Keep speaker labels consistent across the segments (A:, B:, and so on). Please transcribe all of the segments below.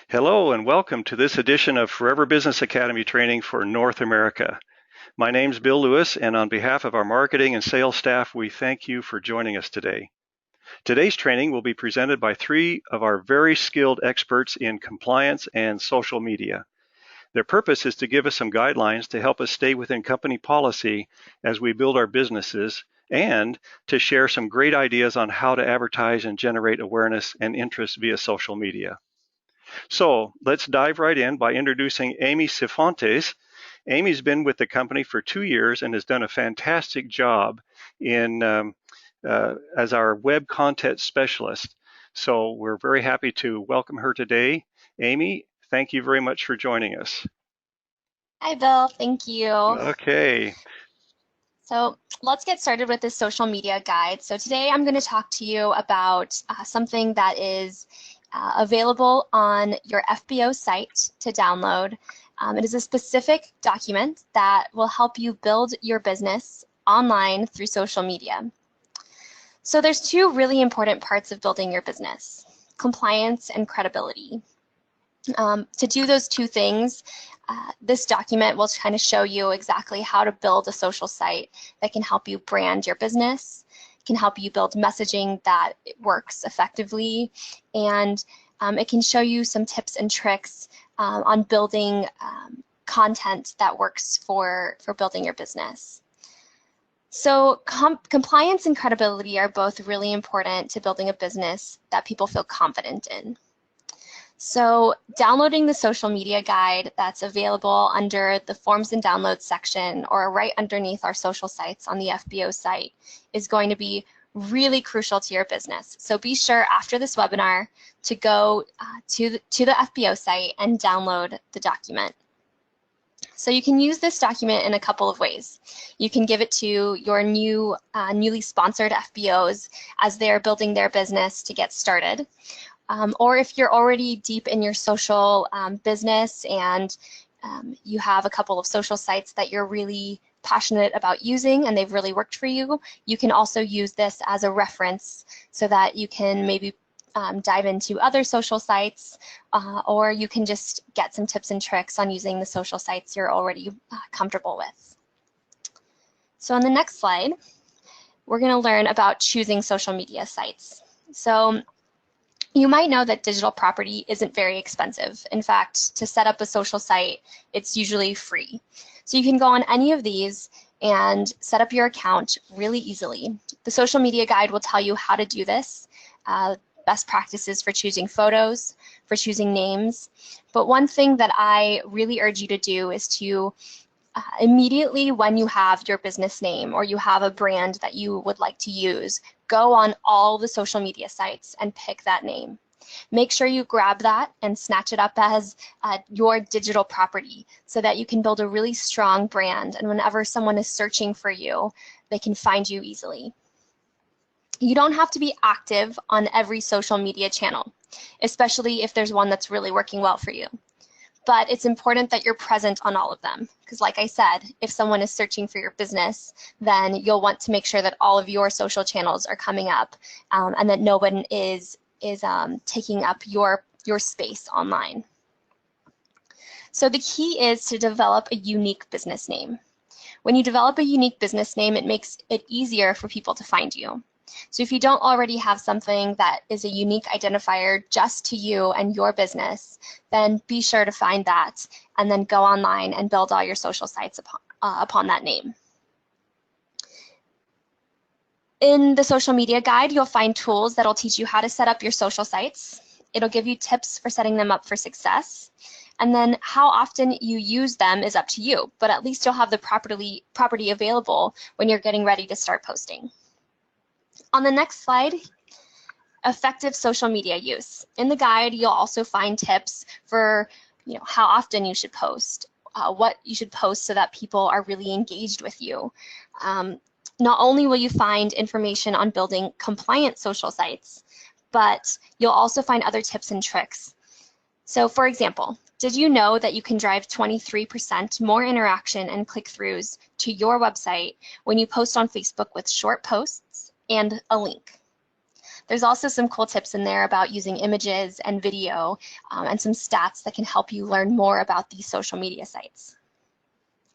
A: Hello and welcome to this edition of Forever Business Academy training for North America. My name's Bill Lewis, and on behalf of our marketing and sales staff, we thank you for joining us today. Today's training will be presented by three of our very skilled experts in compliance and social media. Their purpose is to give us some guidelines to help us stay within company policy as we build our businesses and to share some great ideas on how to advertise and generate awareness and interest via social media. So let's dive right in by introducing Amy Cifuentes. Amy's been with the company for 2 years and has done a fantastic job as our web content specialist. So we're very happy to welcome her today. Amy, thank you very much for joining us.
B: Hi, Bill. Thank you.
A: Okay.
B: So let's get started with this social media guide. So today I'm going to talk to you about something that is available on your FBO site to download. It is a specific document that will help you build your business online through social media. So there's two really important parts of building your business: compliance and credibility. To do those two things, this document will kind of show you exactly how to build a social site that can help you brand your business, can help you build messaging that works effectively, and it can show you some tips and tricks on building content that works for building your business. So compliance and credibility are both really important to building a business that people feel confident in. So downloading the social media guide that's available under the forms and downloads section or right underneath our social sites on the FBO site is going to be really crucial to your business. So be sure after this webinar to go to the FBO site and download the document. So you can use this document in a couple of ways. You can give it to your newly sponsored FBOs as they're building their business to get started. Or if you're already deep in your social business and you have a couple of social sites that you're really passionate about using and they've really worked for you, you can also use this as a reference so that you can maybe dive into other social sites, or you can just get some tips and tricks on using the social sites you're already comfortable with. So on the next slide, we're going to learn about choosing social media sites. So you might know that digital property isn't very expensive. In fact, to set up a social site, it's usually free. So you can go on any of these and set up your account really easily. The social media guide will tell you how to do this, best practices for choosing photos, for choosing names. But one thing that I really urge you to do is to immediately when you have your business name or you have a brand that you would like to use, go on all the social media sites and pick that name. Make sure you grab that and snatch it up as your digital property so that you can build a really strong brand, and whenever someone is searching for you, they can find you easily. You don't have to be active on every social media channel, especially if there's one that's really working well for you. But it's important that you're present on all of them, because like I said, if someone is searching for your business, then you'll want to make sure that all of your social channels are coming up and that no one is taking up your space online. So the key is to develop a unique business name. When you develop a unique business name, it makes it easier for people to find you. So if you don't already have something that is a unique identifier just to you and your business, then be sure to find that and then go online and build all your social sites upon that name. In the social media guide, you'll find tools that'll teach you how to set up your social sites. It'll give you tips for setting them up for success. And then how often you use them is up to you, but at least you'll have the property available when you're getting ready to start posting. On the next slide, effective social media use. In the guide, you'll also find tips for how often you should post, what you should post so that people are really engaged with you. Not only will you find information on building compliant social sites, but you'll also find other tips and tricks. So for example, did you know that you can drive 23% more interaction and click-throughs to your website when you post on Facebook with short posts and a link? There's also some cool tips in there about using images and video and some stats that can help you learn more about these social media sites.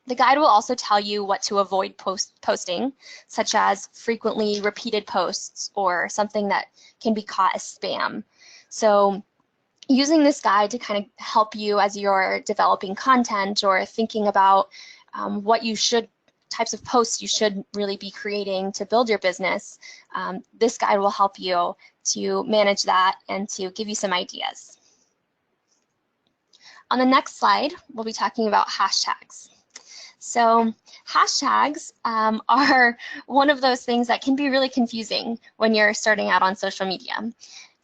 B: The guide will also tell you what to avoid posting, such as frequently repeated posts or something that can be caught as spam. So using this guide to kind of help you as you're developing content or thinking about what types of posts you should really be creating to build your business, this guide will help you to manage that and to give you some ideas. On the next slide, we'll be talking about hashtags. So hashtags are one of those things that can be really confusing when you're starting out on social media.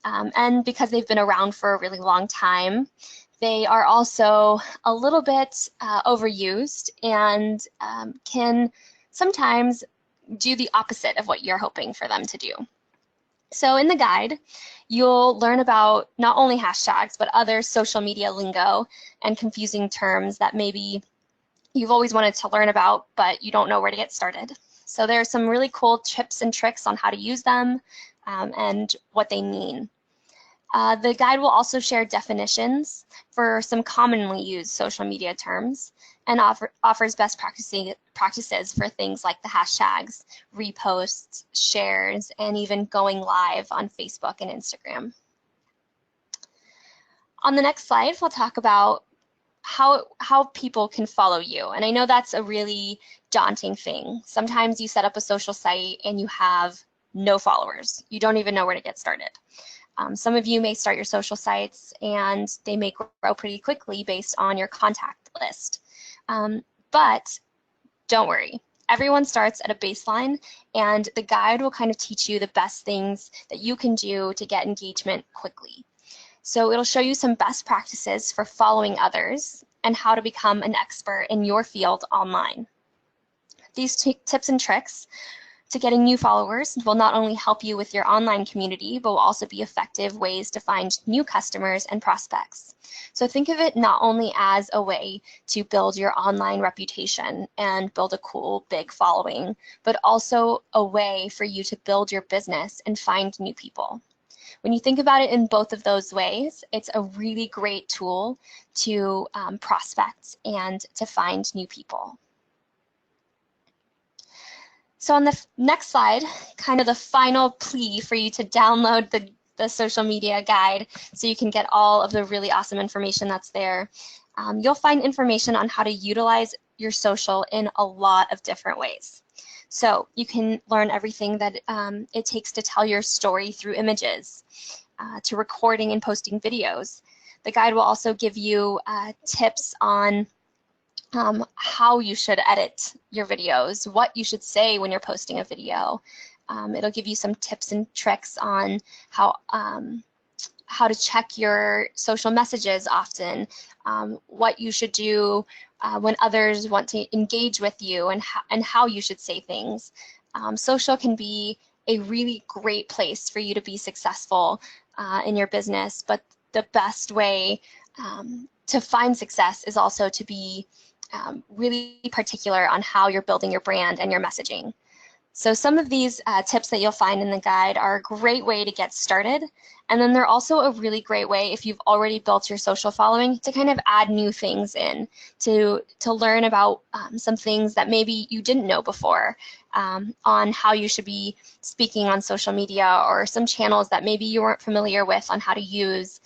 B: And because they've been around for a really long time, they are also a little bit overused and can sometimes do the opposite of what you're hoping for them to do. So in the guide, you'll learn about not only hashtags, but other social media lingo and confusing terms that maybe you've always wanted to learn about, but you don't know where to get started. So there are some really cool tips and tricks on how to use them and what they mean. The guide will also share definitions for some commonly used social media terms and offers best practices for things like the hashtags, reposts, shares, and even going live on Facebook and Instagram. On the next slide, we'll talk about how people can follow you. And I know that's a really daunting thing. Sometimes you set up a social site and you have no followers. You don't even know where to get started. Some of you may start your social sites and they may grow pretty quickly based on your contact list. But don't worry. Everyone starts at a baseline, and the guide will kind of teach you the best things that you can do to get engagement quickly. So it'll show you some best practices for following others and how to become an expert in your field online. These tips and tricks to getting new followers will not only help you with your online community, but will also be effective ways to find new customers and prospects. So think of it not only as a way to build your online reputation and build a cool, big following, but also a way for you to build your business and find new people. When you think about it in both of those ways, it's a really great tool to prospect and to find new people. So on the next slide, kind of the final plea for you to download the social media guide so you can get all of the really awesome information that's there. You'll find information on how to utilize your social in a lot of different ways. So you can learn everything that it takes to tell your story through images, to recording and posting videos. The guide will also give you tips on how you should edit your videos, what you should say when you're posting a video. It'll give you some tips and tricks on how to check your social messages often, what you should do when others want to engage with you, and how you should say things. Social can be a really great place for you to be successful in your business, but the best way to find success is also to be really particular on how you're building your brand and your messaging. So some of these tips that you'll find in the guide are a great way to get started. And then they're also a really great way, if you've already built your social following, to kind of add new things in, to learn about some things that maybe you didn't know before, on how you should be speaking on social media, or some channels that maybe you weren't familiar with on how to use.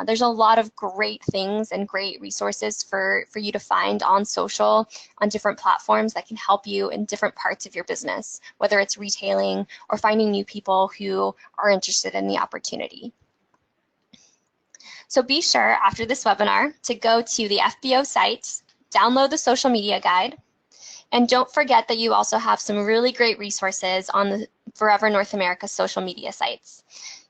B: There's a lot of great things and great resources for you to find on social, on different platforms that can help you in different parts of your business, whether it's retailing or finding new people who are interested in the opportunity. So be sure after this webinar to go to the FBO site, download the social media guide, and don't forget that you also have some really great resources on the Forever North America social media sites.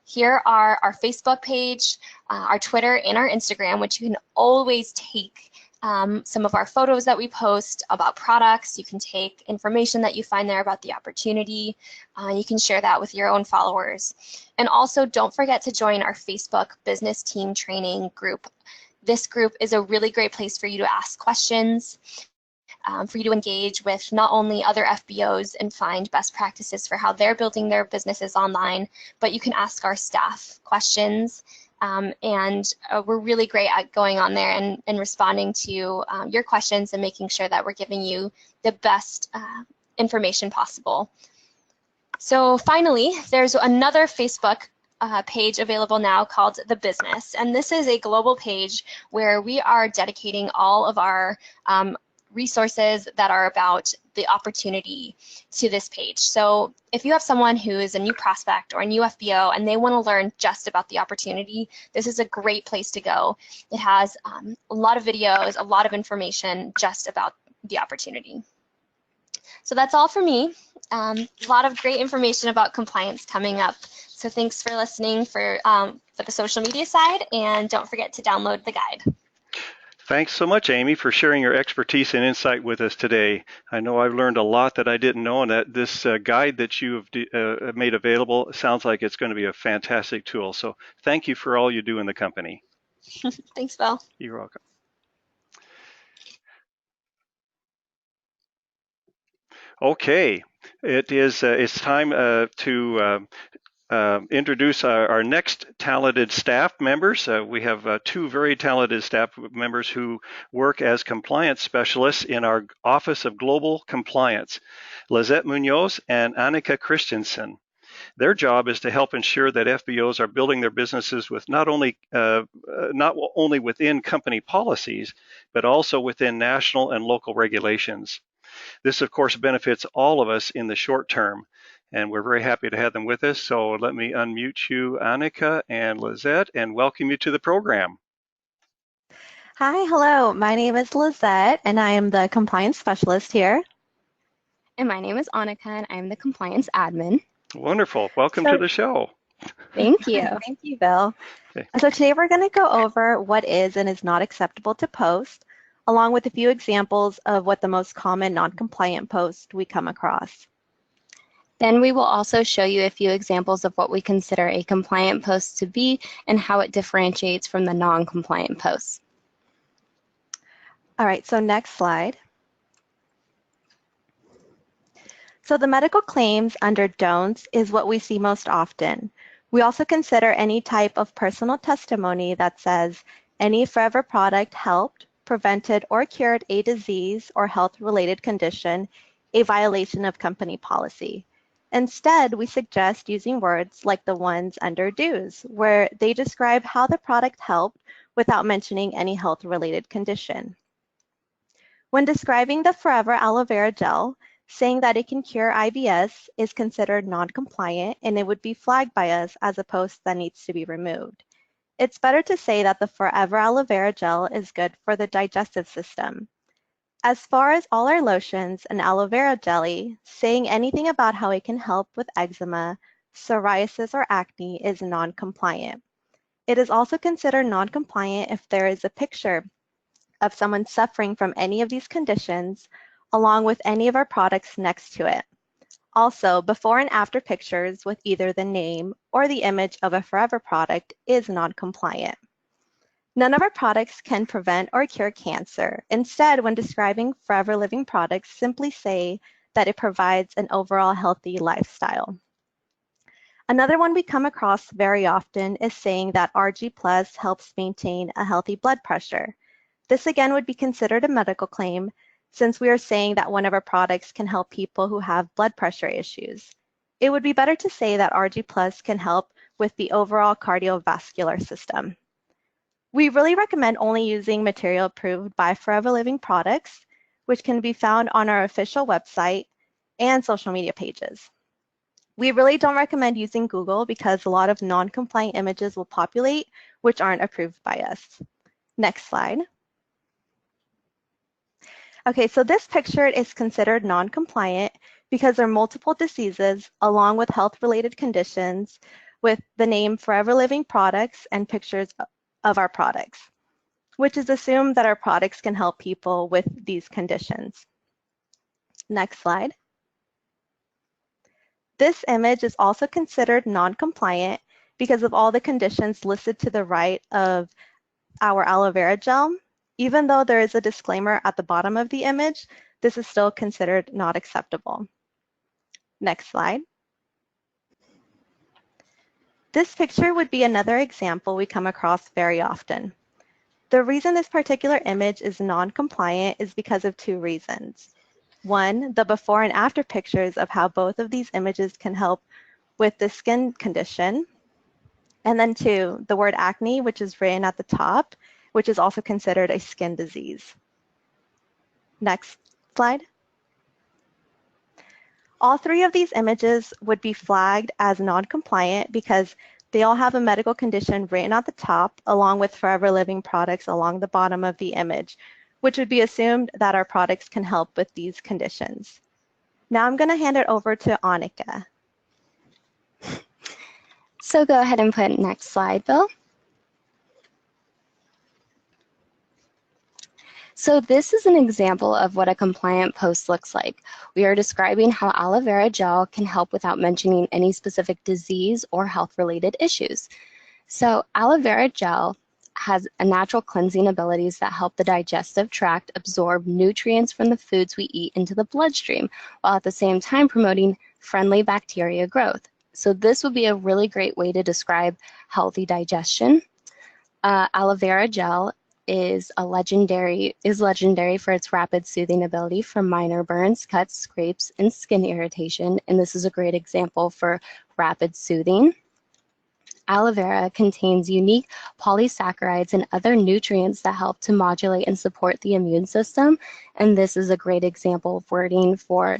B: Here are our Facebook page, our Twitter, and our Instagram, which you can always take some of our photos that we post about products. You can take information that you find there about the opportunity. You can share that with your own followers. And also, don't forget to join our Facebook Business Team Training group. This group is a really great place for you to ask questions, for you to engage with not only other FBOs and find best practices for how they're building their businesses online, but you can ask our staff questions. We're really great at going on there and responding to your questions and making sure that we're giving you the best information possible. So finally, there's another Facebook page available now called The Business, and this is a global page where we are dedicating all of our resources that are about the opportunity to this page. So if you have someone who is a new prospect or a new FBO and they want to learn just about the opportunity, this is a great place to go. It has a lot of videos, a lot of information just about the opportunity. So that's all for me. A lot of great information about compliance coming up. So thanks for listening for the social media side, and don't forget to download the guide.
A: Thanks so much, Amy, for sharing your expertise and insight with us today. I know I've learned a lot that I didn't know, and that this guide that you have made available sounds like it's going to be a fantastic tool. So thank you for all you do in the company.
B: Thanks, Bill.
A: You're welcome. Okay, it's time to introduce our next talented staff members. We have two very talented staff members who work as compliance specialists in our Office of Global Compliance, Lizette Munoz and Annika Christensen. Their job is to help ensure that FBOs are building their businesses with not only within company policies, but also within national and local regulations. This, of course, benefits all of us in the short term, and we're very happy to have them with us. So let me unmute you, Annika and Lizette, and welcome you to the program.
C: Hi, hello. My name is Lizette, and I am the compliance specialist here.
D: And my name is Annika, and I'm the compliance admin.
A: Wonderful. Welcome to the show.
D: Thank you.
C: Thank you, Bill.
A: Okay.
C: So today we're going to go over what is and is not acceptable to post, along with a few examples of what the most common non-compliant posts we come across.
D: Then we will also show you a few examples of what we consider a compliant post to be and how it differentiates from the non-compliant posts.
C: All right, so next slide. So the medical claims under don'ts is what we see most often. We also consider any type of personal testimony that says any forever product helped, prevented, or cured a disease or health-related condition, a violation of company policy. Instead, we suggest using words like the ones under do's, where they describe how the product helped without mentioning any health-related condition. When describing the Forever Aloe Vera Gel, saying that it can cure IBS is considered non-compliant, and it would be flagged by us as a post that needs to be removed. It's better to say that the Forever Aloe Vera Gel is good for the digestive system. As far as all our lotions and aloe vera jelly, saying anything about how it can help with eczema, psoriasis, or acne is non-compliant. It is also considered non-compliant if there is a picture of someone suffering from any of these conditions, along with any of our products next to it. Also, before and after pictures with either the name or the image of a Forever product is non-compliant. None of our products can prevent or cure cancer. Instead, when describing Forever Living products, simply say that it provides an overall healthy lifestyle. Another one we come across very often is saying that RG Plus helps maintain a healthy blood pressure. This again would be considered a medical claim, since we are saying that one of our products can help people who have blood pressure issues. It would be better to say that RG Plus can help with the overall cardiovascular system. We really recommend only using material approved by Forever Living products, which can be found on our official website and social media pages. We really don't recommend using Google because a lot of non-compliant images will populate, which aren't approved by us. Next slide. Okay, so this picture is considered non-compliant because there are multiple diseases along with health-related conditions with the name Forever Living products and pictures of our products, which is assumed that our products can help people with these conditions. Next slide. This image is also considered non-compliant because of all the conditions listed to the right of our aloe vera gel. Even though there is a disclaimer at the bottom of the image, this is still considered not acceptable. Next slide. This picture would be another example we come across very often. The reason this particular image is non-compliant is because of two reasons. One, the before and after pictures of how both of these images can help with the skin condition. And then two, the word acne, which is written at the top, which is also considered a skin disease. Next slide. All three of these images would be flagged as non-compliant because they all have a medical condition written at the top, along with Forever Living products along the bottom of the image, which would be assumed that our products can help with these conditions. Now I'm going to hand it over to Annika.
D: So go ahead and put next slide, Bill. So this is an example of what a compliant post looks like. We are describing how aloe vera gel can help without mentioning any specific disease or health-related issues. So aloe vera gel has a natural cleansing abilities that help the digestive tract absorb nutrients from the foods we eat into the bloodstream, while at the same time promoting friendly bacteria growth. So this would be a really great way to describe healthy digestion. Aloe vera gel is legendary for its rapid soothing ability for minor burns, cuts, scrapes, and skin irritation, and this is a great example for rapid soothing. Aloe vera contains unique polysaccharides and other nutrients that help to modulate and support the immune system, and this is a great example of wording for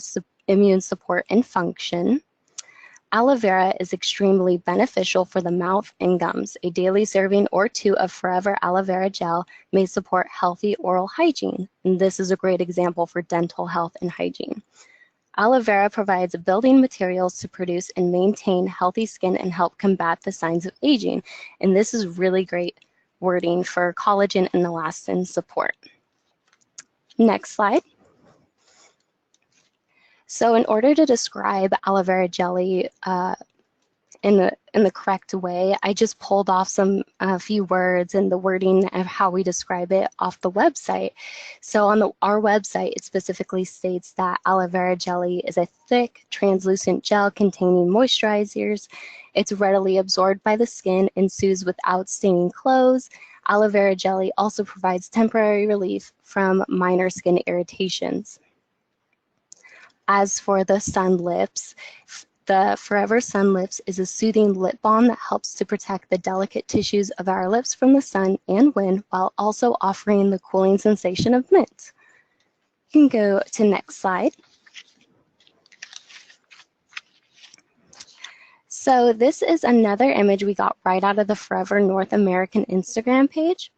D: immune support and function. Aloe vera is extremely beneficial for the mouth and gums. A daily serving or two of Forever aloe vera gel may support healthy oral hygiene, and this is a great example for dental health and hygiene. Aloe vera provides building materials to produce and maintain healthy skin and help combat the signs of aging, and this is really great wording for collagen and elastin support. Next slide. So in order to describe aloe vera jelly in the correct way, I just pulled off a few words and the wording of how we describe it off the website. So on our website, it specifically states that aloe vera jelly is a thick, translucent gel containing moisturizers. It's readily absorbed by the skin and soothes without staining clothes. Aloe vera jelly also provides temporary relief from minor skin irritations. As for the Sun Lips, the Forever Sun Lips is a soothing lip balm that helps to protect the delicate tissues of our lips from the sun and wind while also offering the cooling sensation of mint. You can go to next slide. So this is another image we got right out of the Forever North American Instagram page.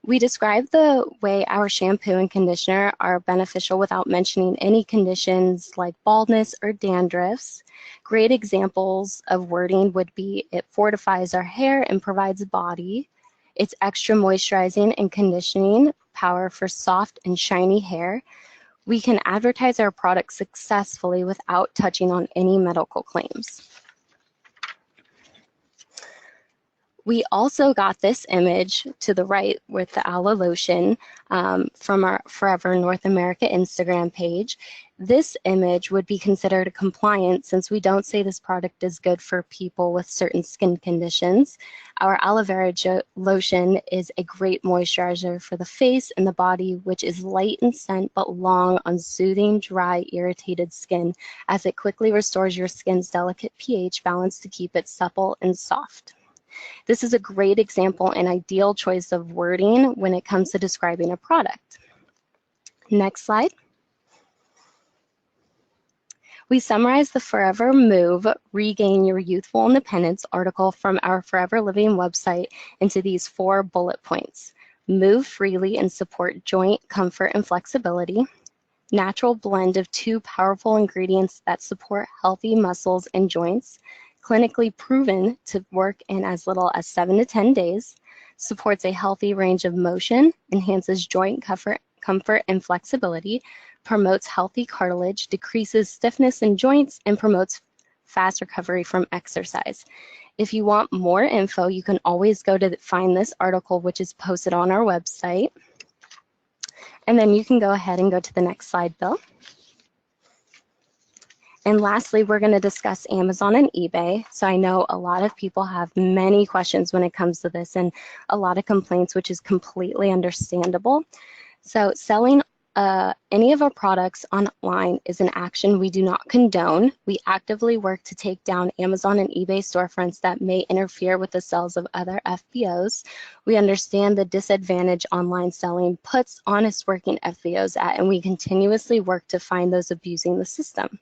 D: We describe the way our shampoo and conditioner are beneficial without mentioning any conditions like baldness or dandruffs. Great examples of wording would be it fortifies our hair and provides body. It's extra moisturizing and conditioning power for soft and shiny hair. We can advertise our products successfully without touching on any medical claims. We also got this image to the right with the aloe lotion from our Forever North America Instagram page. This image would be considered compliant since we don't say this product is good for people with certain skin conditions. Our aloe vera lotion is a great moisturizer for the face and the body, which is light in scent but long on soothing, dry, irritated skin, as it quickly restores your skin's delicate pH balance to keep it supple and soft. This is a great example and ideal choice of wording when it comes to describing a product. Next slide. We summarize the Forever Move, Regain Your Youthful Independence article from our Forever Living website into these 4 bullet points. Move freely and support joint comfort and flexibility. Natural blend of 2 powerful ingredients that support healthy muscles and joints. Clinically proven to work in as little as 7 to 10 days, supports a healthy range of motion, enhances joint comfort and flexibility, promotes healthy cartilage, decreases stiffness in joints, and promotes fast recovery from exercise. If you want more info, you can always go to find this article, which is posted on our website. And then you can go ahead and go to the next slide, Bill. And lastly, we're going to discuss Amazon and eBay. So I know a lot of people have many questions when it comes to this and a lot of complaints, which is completely understandable. So selling any of our products online is an action we do not condone. We actively work to take down Amazon and eBay storefronts that may interfere with the sales of other FBOs. We understand the disadvantage online selling puts honest working FBOs at, and we continuously work to find those abusing the system.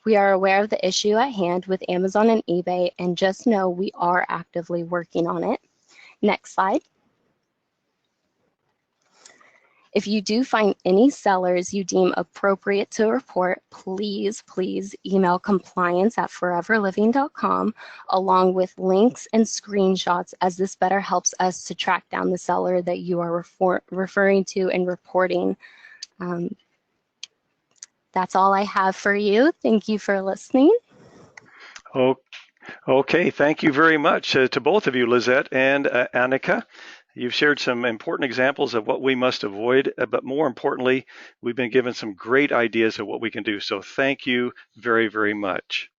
D: We are aware of the issue at hand with Amazon and eBay, and just know we are actively working on it. Next slide. If you do find any sellers you deem appropriate to report, please email compliance@foreverliving.com along with links and screenshots, as this better helps us to track down the seller that you are referring to and reporting. That's all I have for you. Thank you for listening.
A: Okay, thank you very much to both of you, Lizette and Annika. You've shared some important examples of what we must avoid, but more importantly, we've been given some great ideas of what we can do. So thank you very, very much.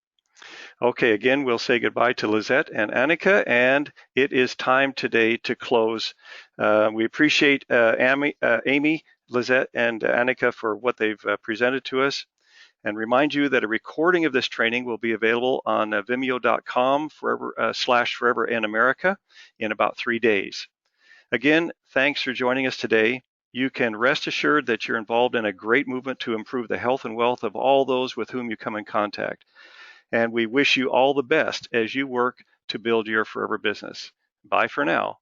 A: Okay, again, we'll say goodbye to Lizette and Annika, and it is time today to close. We appreciate Amy, Lizette, and Annika for what they've presented to us, and remind you that a recording of this training will be available on vimeo.com/Forever in America in about 3 days. Again, thanks for joining us today. You can rest assured that you're involved in a great movement to improve the health and wealth of all those with whom you come in contact. And we wish you all the best as you work to build your forever business. Bye for now.